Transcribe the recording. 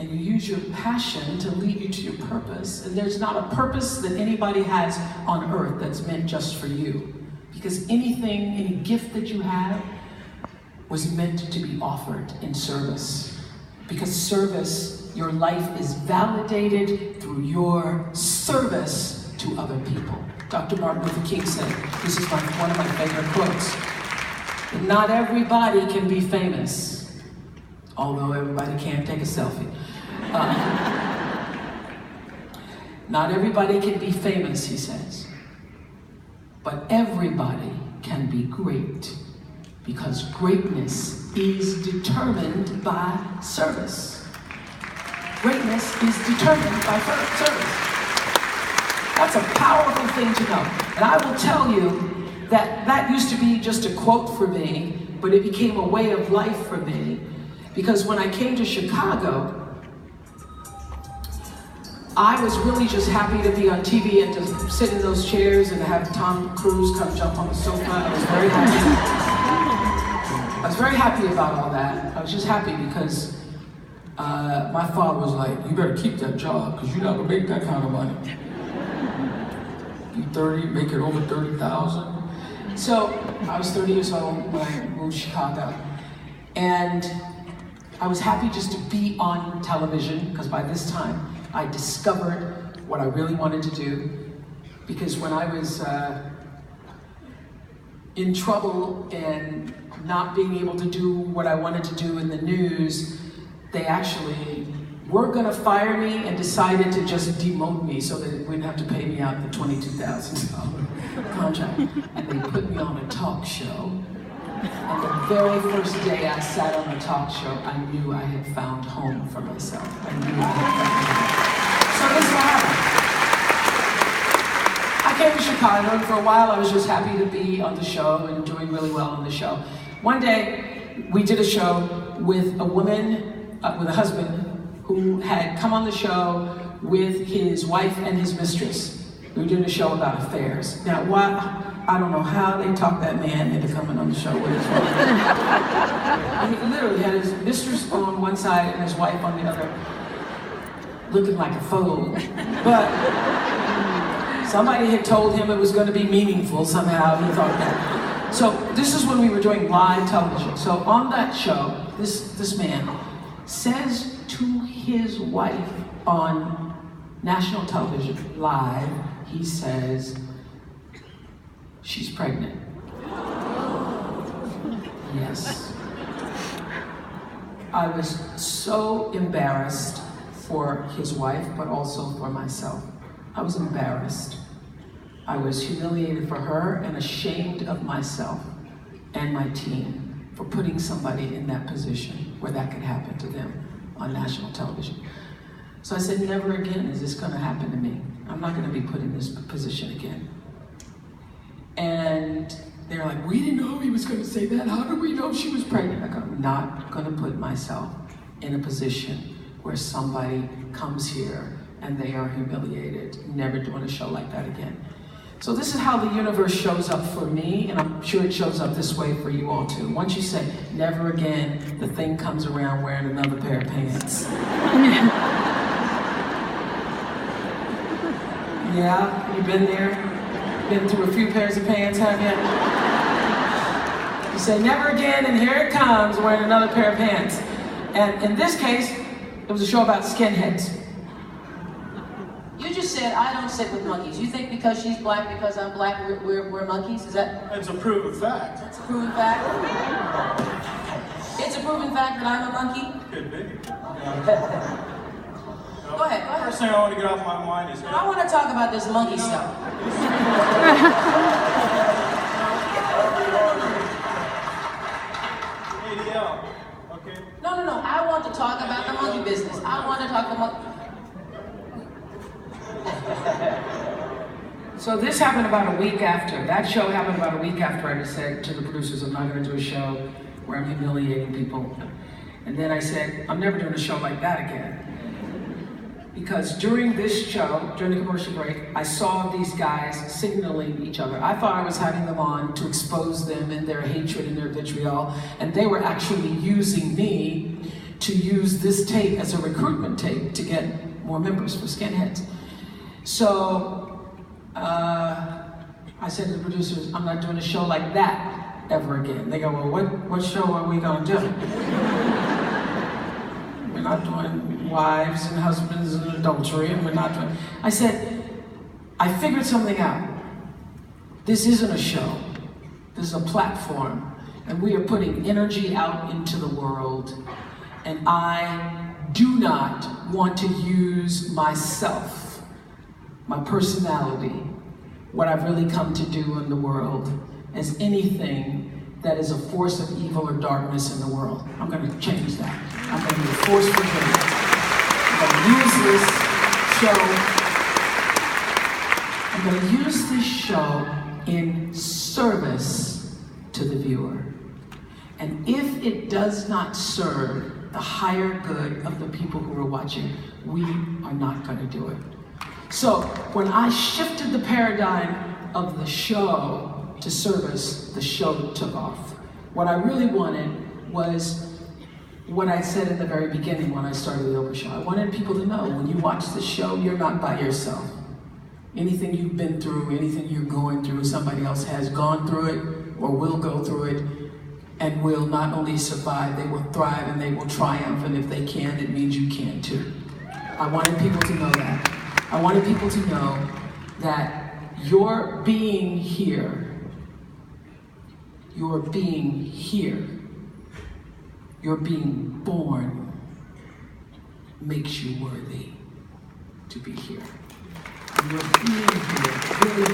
and you use your passion to lead you to your purpose. And there's not a purpose that anybody has on earth that's meant just for you. Because anything, any gift that you have was meant to be offered in service. Because service, your life is validated through your service to other people. Dr. Martin Luther King said, this is one of my favorite quotes, that not everybody can be famous, although everybody can take a selfie. Not everybody can be famous, he says, but everybody can be great, because greatness is determined by service. Greatness is determined by service. That's a powerful thing to know. And I will tell you that that used to be just a quote for me, but it became a way of life for me. Because when I came to Chicago, I was really just happy to be on TV and to sit in those chairs and have Tom Cruise come jump on the sofa. I was very happy. I was very happy about all that. I was just happy because my father was like, you better keep that job because you're not gonna make that kind of money. You 30, make it over 30,000. So I was 30 years old when I moved to Chicago. And I was happy just to be on television because by this time I discovered what I really wanted to do. Because when I was in trouble and not being able to do what I wanted to do in the news, they actually were gonna fire me and decided to just demote me so that they wouldn't have to pay me out the $22,000 contract. And they put me on a talk show. And the very first day I sat on the talk show, I knew I had found home for myself. I knew I had found home. So this is what happened. I came to Chicago, and for a while I was just happy to be on the show and doing really well on the show. One day, we did a show with a woman, with a husband, who had come on the show with his wife and his mistress. We were doing a show about affairs. Now, I don't know how they talked that man into coming on the show with his wife. He literally had his mistress on one side and his wife on the other, looking like a fool. But somebody had told him it was going to be meaningful somehow. He thought that. So this is when we were doing live television. So on that show, this man says to his wife on national television, live, he says, she's pregnant. Yes. I was so embarrassed for his wife, but also for myself. I was embarrassed. I was humiliated for her and ashamed of myself and my team for putting somebody in that position where that could happen to them on national television. So I said, never again is this gonna happen to me. I'm not gonna be put in this position again. And they're like, we didn't know he was gonna say that. How did we know she was pregnant? I go, I'm not gonna put myself in a position where somebody comes here and they are humiliated. Never doing a show like that again. So this is how the universe shows up for me, and I'm sure it shows up this way for you all too. Once you say, never again, the thing comes around wearing another pair of pants. Yeah, you been there? Been through a few pairs of pants, have you? You say, never again, and here it comes, wearing another pair of pants. And in this case, it was a show about skinheads. You just said, I don't sit with monkeys. You think because she's black, because I'm black, we're monkeys? Is that? It's a proven fact. That's a proven fact? It's a proven fact that I'm a monkey? Could be. Go ahead. First thing I want to get off my mind is... I want to talk about this monkey stuff. ADL, okay? No. I want to talk about the monkey business. I want to talk about... So this happened about a week after. That show happened about a week after I just said to the producers, I'm not going to do a show where I'm humiliating people. And then I said, I'm never doing a show like that again. Because during this show, during the commercial break, I saw these guys signaling each other. I thought I was having them on to expose them and their hatred and their vitriol, and they were actually using me to use this tape as a recruitment tape to get more members for Skinheads. So I said to the producers, I'm not doing a show like that ever again. They go, well, what show are we gonna do? We're not doing wives and husbands and adultery, and we're not doing... I said, I figured something out. This isn't a show. This is a platform, and we are putting energy out into the world, and I do not want to use myself, my personality, what I've really come to do in the world, as anything that is a force of evil or darkness in the world. I'm going to change that. I'm going to be a force for good. I'm going to use this show in service to the viewer. And if it does not serve the higher good of the people who are watching, we are not going to do it. So when I shifted the paradigm of the show to service, the show took off. What I really wanted was what I said in the very beginning when I started the Oprah show. I wanted people to know, when you watch the show, you're not by yourself. Anything you've been through, anything you're going through, somebody else has gone through it or will go through it and will not only survive, they will thrive and they will triumph. And if they can, it means you can too. I wanted people to know that. I wanted people to know that your being here, your being here, your being born makes you worthy to be here. And your being here really